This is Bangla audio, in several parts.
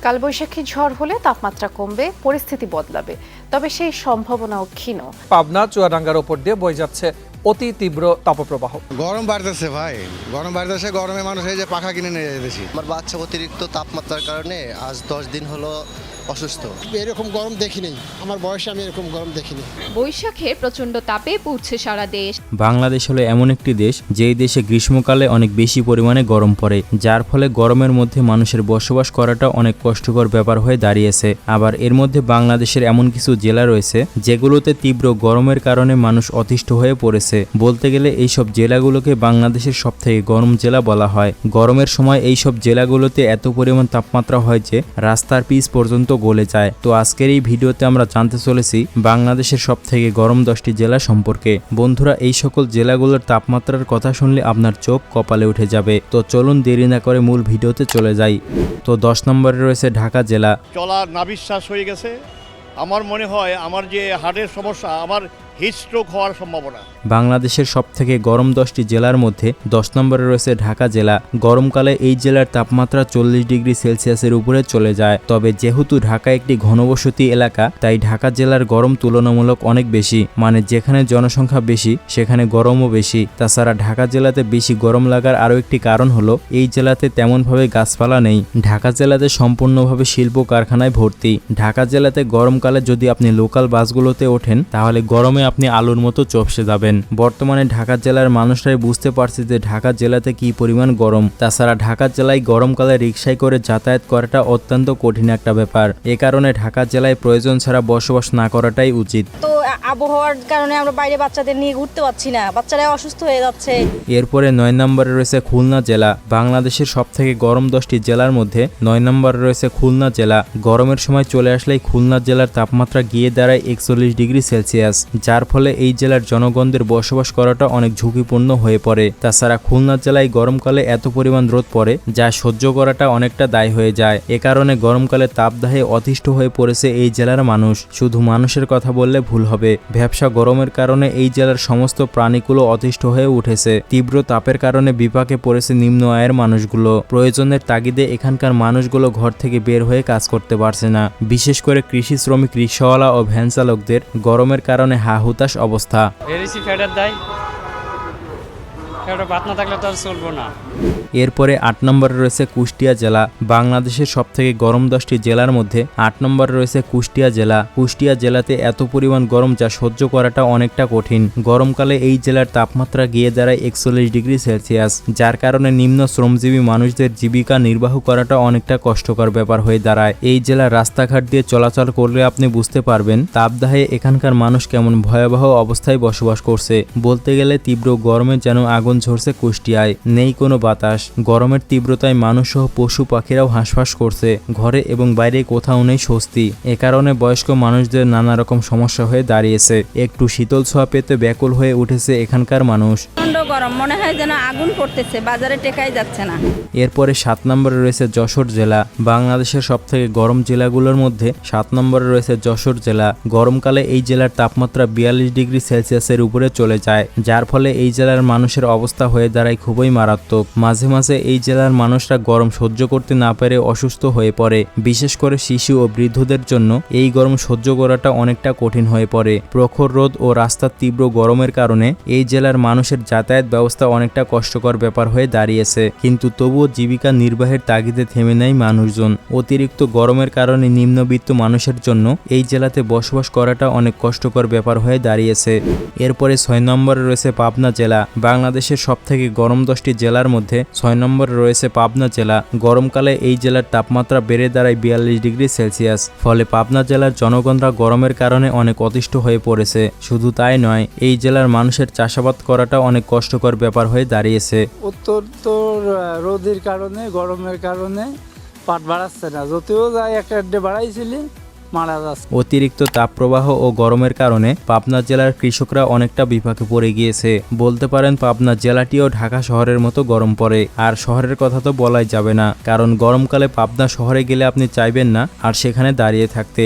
কালবৈশাখী ঝড় হলে তাপমাত্রা কমবে, পরিস্থিতি বদলাবে, তবে সেই সম্ভাবনাও ক্ষীণ। পাবনা চুয়াডাঙ্গার ওপর দিয়ে বয়ে যাচ্ছে অতি তীব্র তাপপ্রবাহ। গরম বাড়তেছে ভাই, গরম বাড়তেছে। গরমে মানুষ এই যে পাখা কিনে নিয়ে যেতেছি। আমার বাচ্চা অতিরিক্ত তাপমাত্রার কারণে আজ 10 দিন হলো অসুস্থ। এরকম গরম দেখিনি, আমার বয়সে আমি এরকম গরম দেখিনি। বৈশাখে প্রচণ্ড তাপে পুড়ছে সারা দেশ। বাংলাদেশ হলো এমন একটি দেশ যেই দেশে গ্রীষ্মকালে অনেক বেশি পরিমাণে গরম পড়ে, যার ফলে গরমের মধ্যে মানুষের বসবাস করাটা অনেক কষ্টকর ব্যাপার হয়ে দাঁড়িয়েছে। আবার এর মধ্যে বাংলাদেশের এমন কিছু জেলা রয়েছে যেগুলোতে তীব্র গরমের কারণে মানুষ অতিষ্ঠ হয়ে পড়েছে। বলতে গেলে এইসব জেলাগুলোকে বাংলাদেশের সবথেকে গরম জেলা বলা হয়। গরমের সময় এইসব জেলাগুলোতে এত পরিমাণ তাপমাত্রা হয় যে রাস্তার পিচ পর্যন্ত গলে যায়। তো আজকের এই ভিডিওতে আমরা জানতে চলেছি বাংলাদেশের সবথেকে গরম 10টি জেলা সম্পর্কে। বন্ধুরা, এই সকল জেলাগুলোর তাপমাত্রার কথা শুনলে আপনার চোখ কপালে উঠে যাবে। তো চলুন দেরি না করে মূল ভিডিওতে চলে যাই। তো 10 নম্বরে রয়েছে ঢাকা জেলা। চলা নাভিশ্বাস হয়ে গেছে। আমার মনে হয় আমার যে হার্টের সমস্যা, আমার হিট স্ট্রোক হওয়ার সম্ভাবনা। বাংলাদেশের সবথেকে গরম 10টি জেলার মধ্যে 10 নম্বরে রয়েছে ঢাকা জেলা। গরমকালে এই জেলার তাপমাত্রা 40 ডিগ্রি সেলসিয়াসের উপরে চলে যায়। তবে যেহেতু ঢাকা একটি ঘনবসতি এলাকা, তাই ঢাকা জেলার গরম তুলনামূলক অনেক বেশি। মানে যেখানে জনসংখ্যা বেশি সেখানে গরমও বেশি। তাছাড়া ঢাকা জেলাতে বেশি গরম লাগার আরও একটি কারণ হলো এই জেলাতে তেমনভাবে গাছপালা নেই। ঢাকা জেলাতে সম্পূর্ণভাবে শিল্প কারখানায় ভর্তি। ঢাকা জেলাতে গরমকালে যদি আপনি লোকাল বাসগুলোতে ওঠেন তাহলে গরমে আপনি আলুর মতো চপসে যাবেন। বর্তমানে ঢাকা জেলার মানুষরাই বুঝতে পারছে যে ঢাকা জেলাতে কি পরিমাণ গরম। তাছাড়া ঢাকা জেলায় গরমকালে রিকশায় করে যাতায়াত করাটা অত্যন্ত কঠিন একটা ব্যাপার। এ কারণে ঢাকা জেলায় প্রয়োজন ছাড়া বসবাস না করাটাই উচিত। তো আবহাওয়ার কারণে আমরা বাইরে বাচ্চাদের নিয়ে ঘুরতে পারছি না, বাচ্চারা অসুস্থ হয়ে যাচ্ছে। এরপরে 9 নম্বরে রয়েছে খুলনা জেলা। বাংলাদেশের সবথেকে গরম 10টি জেলার মধ্যে 9 নম্বরে রয়েছে খুলনা জেলা। গরমের সময় চলে আসলেই খুলনা জেলার তাপমাত্রা গিয়ে দাঁড়ায় 41 ডিগ্রি সেলসিয়াস, যার ফলে এই জেলার জনগণদের বসবাস করাটা অনেক ঝুঁকিপূর্ণ হয়ে পড়ে। তাছাড়া খুলনা জেলায় গরমকালে এত পরিমাণ রোদ পড়ে যা সহ্য করাটা অনেকটা দায় হয়ে যায়। এ কারণে গরমকালে তাপদাহে অতিষ্ঠ হয়ে পড়েছে এই জেলার মানুষ। শুধু মানুষের কথা বললে ভুল হবে, ভ্যাপসা গরমের কারণে এই জেলার সমস্ত প্রাণীগুলো অতিষ্ঠ হয়ে উঠেছে। তীব্র তাপের কারণে বিপাকে পড়েছে নিম্ন আয়ের মানুষগুলো। প্রয়োজনের তাগিদে এখানকার মানুষগুলো ঘর থেকে বের হয়ে কাজ করতে পারছে না। বিশেষ করে কৃষি শ্রমিক, রিকশাওয়ালা ও ভ্যান চালকদের গরমের কারণে হাহুতাশ অবস্থা। এরপরে 8 নম্বরে রয়েছে কুষ্টিয়া জেলা। বাংলাদেশের সবথেকে গরম 10টি জেলার মধ্যে 8 নম্বরে রয়েছে কুষ্টিয়া জেলা। কুষ্টিয়া জেলাতে এত পরিমাণ গরম যা সহ্য করাটা অনেকটা কঠিন। গরমকালে এই জেলার তাপমাত্রা গিয়ে দাঁড়ায় 41 ডিগ্রি সেলসিয়াস, যার কারণে নিম্ন শ্রমজীবী মানুষদের জীবিকা নির্বাহ করাটা অনেকটা কষ্টকর ব্যাপার হয়ে দাঁড়ায়। এই জেলার রাস্তাঘাট দিয়ে চলাচল করলে আপনি বুঝতে পারবেন তাপদাহে এখানকার মানুষ কেমন ভয়াবহ অবস্থায় বসবাস করছে। বলতে গেলে তীব্র গরমে যেন আগুন ঝরছে কুষ্টিয়ায়, নেই কোনো বাতাস। গরমের তীব্রতায় মানুষ সহ পশু পাখিরাও হাঁসফাঁস করছে। ঘরে এবং বাইরে কোথাও নেই স্বস্তি। এ কারণে বয়স্ক মানুষদের নানা রকম সমস্যা হয়ে দাঁড়িয়েছে। একটু শীতল ছোঁয়া পেতে ব্যাকুল হয়ে উঠেছে এখানকার মানুষ। গরম মনে হয় যেন আগুন পড়তেছে, বাজারে টেকাই যাচ্ছে না। এরপরে 7 নম্বরে রয়েছে যশোর জেলা। বাংলাদেশের সবথেকে গরম জেলাগুলোর মধ্যে 7 নম্বরে রয়েছে যশোর জেলা। গরমকালে এই জেলার তাপমাত্রা 42 ডিগ্রি সেলসিয়াসের উপরে চলে যায়, যার ফলে এই জেলার মানুষের অবস্থা হয়ে দাঁড়ায় খুবই মারাত্মক। মাঝে মাঝে এই জেলার মানুষরা গরম সহ্য করতে না পেরে অসুস্থ হয়ে পড়ে। বিশেষ করে শিশু ও বৃদ্ধদের জন্য এই গরম সহ্য করাটা অনেকটা কঠিন হয়ে পড়ে। প্রখর রোদ ও রাস্তার তীব্র গরমের কারণে এই জেলার মানুষের যাতায়াত ব্যবস্থা অনেকটা কষ্টকর ব্যাপার হয়ে দাঁড়িয়েছে। কিন্তু তবুও জীবিকা নির্বাহের তাগিদে থেমে নেয় মানুষজন। অতিরিক্ত গরমের কারণে নিম্নবিত্ত মানুষের জন্য এই জেলাতে বসবাস করাটা অনেক কষ্টকর ব্যাপার হয়ে দাঁড়িয়েছে। এরপরে 6 নম্বরে রয়েছে পাবনা জেলা। বাংলাদেশের সবথেকে গরম 10টি জেলার মধ্যে 6 নম্বরে রয়েছে পাবনা জেলা। গরমকালে এই জেলার তাপমাত্রা বেড়ে দাঁড়ায় 42 ডিগ্রি সেলসিয়াস। ফলে পাবনা জেলার জনগণরা গরমের কারণে অনেক অতিষ্ঠ হয়ে পড়েছে। শুধু তাই নয়, এই জেলার মানুষের চাষাবাদ করাটা অনেক কষ্টকর ব্যাপার হয়ে দাঁড়িয়েছে। উত্তর রোদের কারণে, গরমের কারণে পাট বাড়াচ্ছে না। যদিও যাই একটা বাড়াইছিলি, মারা যাচ্ছে। অতিরিক্ত তাপপ্রবাহ ও গরমের কারণে পাবনা জেলার কৃষকরা অনেকটা বিপাকে পড়ে গিয়েছে। বলতে পারেন পাবনা জেলাটিও ঢাকা শহরের মতো গরম পড়ে। আর শহরের কথা তো বলাই যাবে না, কারণ গরমকালে পাবনা শহরে গেলে আপনি চাইবেন না আর সেখানে দাঁড়িয়ে থাকতে।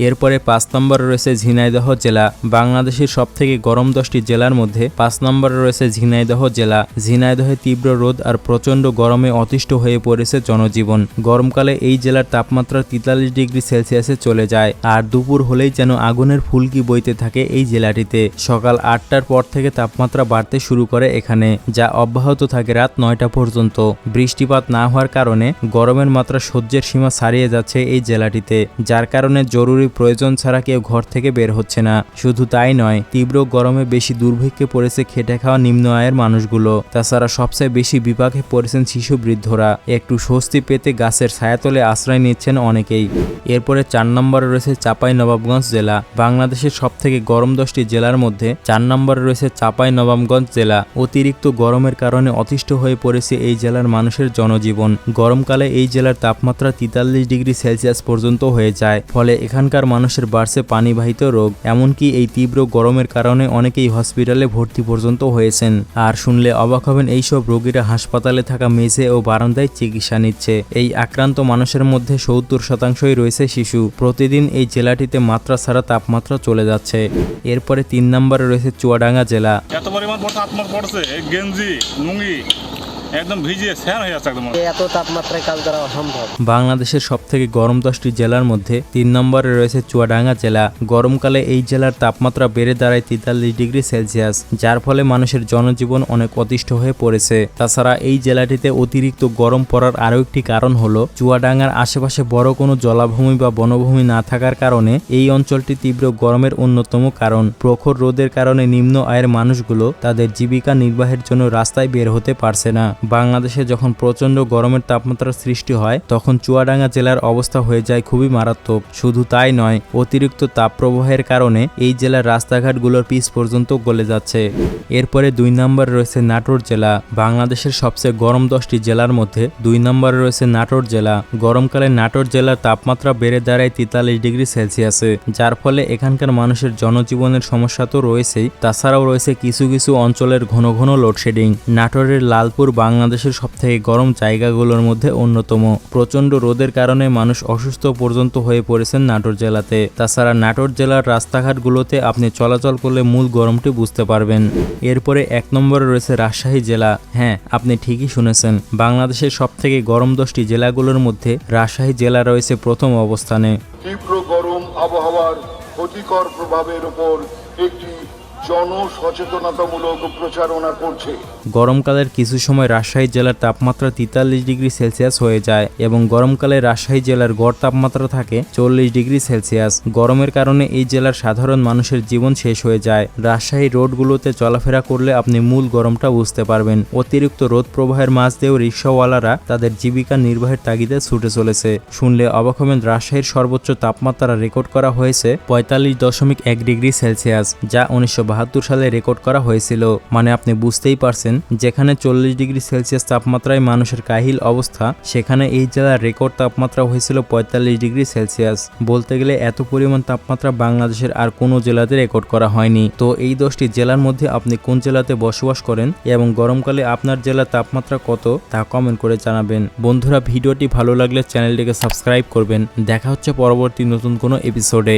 এরপরে 5 নম্বরে রয়েছে ঝিনাইদহ জেলা। বাংলাদেশের সবথেকে গরম 10টি জেলার মধ্যে 5 নম্বরে রয়েছে ঝিনাইদহ জেলা। ঝিনাইদহে তীব্র রোদ আর প্রচণ্ড গরমে অতিষ্ঠ হয়ে পড়েছে জনজীবন। গরমকালে এই জেলার তাপমাত্রা 43 ডিগ্রি সেলসিয়াসে চলে যায়, আর দুপুর হলেই যেন আগুনের ফুলকি বইতে থাকে এই জেলাটিতে। সকাল 8টার পর থেকে তাপমাত্রা বাড়তে শুরু করে এখানে, যা অব্যাহত থাকে রাত 9টা পর্যন্ত। বৃষ্টিপাত না হওয়ার কারণে গরমের মাত্রা সহ্যের সীমা ছাড়িয়ে যাচ্ছে এই জেলাটিতে, যার কারণে জরুরি প্রয়োজন ছাড়া কেউ ঘর থেকে বের হচ্ছে না। শুধু তাই নয়, তীব্র গরমে বেশি দুর্ভিক্ষে পড়েছে খেটে খাওয়া নিম্ন আয়ের মানুষগুলো। তাছাড়া সবচেয়ে বেশি বিপাকে পড়েছেন শিশু বৃদ্ধরা। একটু স্বস্তি পেতে গাছের ছায়াতলে আশ্রয় নিচ্ছেন অনেকেই। এরপরে 4 নম্বরে রয়েছে চাঁপাইনবাবগঞ্জ জেলা। বাংলাদেশের সবথেকে গরম 10টি জেলার মধ্যে 4 নম্বরে রয়েছে চাঁপাইনবাবগঞ্জ জেলা। অতিরিক্ত গরমের কারণে অতিষ্ঠ হয়ে পড়েছে এই জেলার মানুষের জনজীবন। গরমকালে এই জেলার তাপমাত্রা 43 ডিগ্রি সেলসিয়াস পর্যন্ত হয়ে যায়, ফলে এখানকার মানুষের বাড়ছে পানিবাহিত রোগ। এমনকি এই তীব্র গরমের কারণে অনেকেই হসপিটালে ভর্তি পর্যন্ত হয়েছেন। আর শুনলে অবাক হবেন, এইসব রোগীরা হাসপাতালে থাকা মেঝে ও বারান্দায় চিকিৎসা নিচ্ছে। এই আক্রান্ত মানুষের মধ্যে 70% রয়েছে শিশু। প্রতিদিন এই জেলাটিতে মাত্রা ছাড়া তাপমাত্রা চলে যাচ্ছে। এরপরে 3 নম্বরে রয়েছে চুয়াডাঙ্গা জেলা। এত পরিমাণ তাপমাত্রা পড়ছে, গেঞ্জি লুঙ্গি একদম ভিজিয়ে ফ্যান হয়ে যাচ্ছে একদম। এত তাপমাত্রায় কাজ করা অসম্ভব। বাংলাদেশের সবথেকে গরম 10টি জেলার মধ্যে 3 নম্বরে রয়েছে চুয়াডাঙ্গা জেলা। গরমকালে এই জেলার তাপমাত্রা বেড়ে দাঁড়ায় 43 ডিগ্রি সেলসিয়াস, যার ফলে মানুষের জনজীবন অনেক অতিষ্ঠ হয়ে পড়েছে। তাছাড়া এই জেলাটিতে অতিরিক্ত গরম পড়ার আরও একটি কারণ হলো চুয়াডাঙ্গার আশেপাশে বড় কোনো জলাভূমি বা বনভূমি না থাকার কারণে এই অঞ্চলটি তীব্র গরমের অন্যতম কারণ। প্রখর রোদের কারণে নিম্ন আয়ের মানুষগুলো তাদের জীবিকা নির্বাহের জন্য রাস্তায় বের হতে পারছে না। বাংলাদেশে যখন প্রচণ্ড গরমের তাপমাত্রার সৃষ্টি হয়, তখন চুয়াডাঙ্গা জেলার অবস্থা হয়ে যায় খুবই মারাত্মক। শুধু তাই নয়, অতিরিক্ত তাপপ্রবাহের কারণে এই জেলার রাস্তাঘাটগুলোর পিচ পর্যন্ত গলে যাচ্ছে। এরপরে 2 নম্বরে রয়েছে নাটোর জেলা। বাংলাদেশের সবচেয়ে গরম 10টি জেলার মধ্যে 2 নম্বরে রয়েছে নাটোর জেলা। গরমকালে নাটোর জেলার তাপমাত্রা বেড়ে দাঁড়ায় 43 ডিগ্রি সেলসিয়াসে, যার ফলে এখানকার মানুষের জনজীবনের সমস্যা তো রয়েছেই, তাছাড়াও রয়েছে কিছু কিছু অঞ্চলের ঘন ঘন লোডশেডিং। নাটোরের লালপুর বাংলাদেশের সবথেকে গরম জায়গাগুলোর মধ্যে অন্যতম। প্রচণ্ড রোদের কারণে মানুষ অসুস্থ পর্যন্ত হয়ে পড়েছেন নাটোর জেলাতে। তাছাড়া নাটোর জেলার রাস্তাঘাটগুলোতে আপনি চলাচল করলে মূল গরমটি বুঝতে পারবেন। এরপরে 1 নম্বরে রয়েছে রাজশাহী জেলা। হ্যাঁ, আপনি ঠিকই শুনেছেন, বাংলাদেশের সবথেকে গরম 10টি জেলাগুলোর মধ্যে রাজশাহী জেলা রয়েছে প্রথম অবস্থানে। তীব্র গরম আবহাওয়ার ক্ষতিকর প্রভাবের উপর একটি জনসচেতনতামূলক প্রচারণা করছে। গরমকালের কিছু সময় রাজশাহী জেলার তাপমাত্রা 43 ডিগ্রি সেলসিয়াস হয়ে যায় এবং গরমকালে রাজশাহী জেলার গড় তাপমাত্রা থাকে 40 ডিগ্রি সেলসিয়াস। গরমের কারণে এই জেলার সাধারণ মানুষের জীবন শেষ হয়ে যায়। রাজশাহী রোডগুলোতে চলাফেরা করলে আপনি মূল গরমটা বুঝতে পারবেন। অতিরিক্ত রোদ প্রবাহের মাঝ দিয়েও রিক্সাওয়ালারা তাদের জীবিকা নির্বাহের তাগিদে ছুটে চলেছে। শুনলে অবাক হবেন, রাজশাহীর সর্বোচ্চ তাপমাত্রা রেকর্ড করা হয়েছে 45.1 ডিগ্রি সেলসিয়াস, যা 1972 সালে রেকর্ড করা হয়েছিল। মানে আপনি বুঝতেই পারছেন, যেখানে 40 ডিগ্রি সেলসিয়াস তাপমাত্রায় মানুষের কাহিল অবস্থা, সেখানে এই জেলার রেকর্ড তাপমাত্রা হয়েছিল 45 ডিগ্রি সেলসিয়াস। বলতে গেলে এত পরিমাণ তাপমাত্রা বাংলাদেশের আর কোনো জেলাতে রেকর্ড করা হয়নি। তো এই 10টি জেলার মধ্যে আপনি কোন জেলাতে বসবাস করেন এবং গরমকালে আপনার জেলার তাপমাত্রা কত তা কমেন্ট করে জানাবেন। বন্ধুরা, ভিডিওটি ভালো লাগলে চ্যানেলটিকে সাবস্ক্রাইব করবেন। দেখা হচ্ছে পরবর্তী নতুন কোনো এপিসোডে।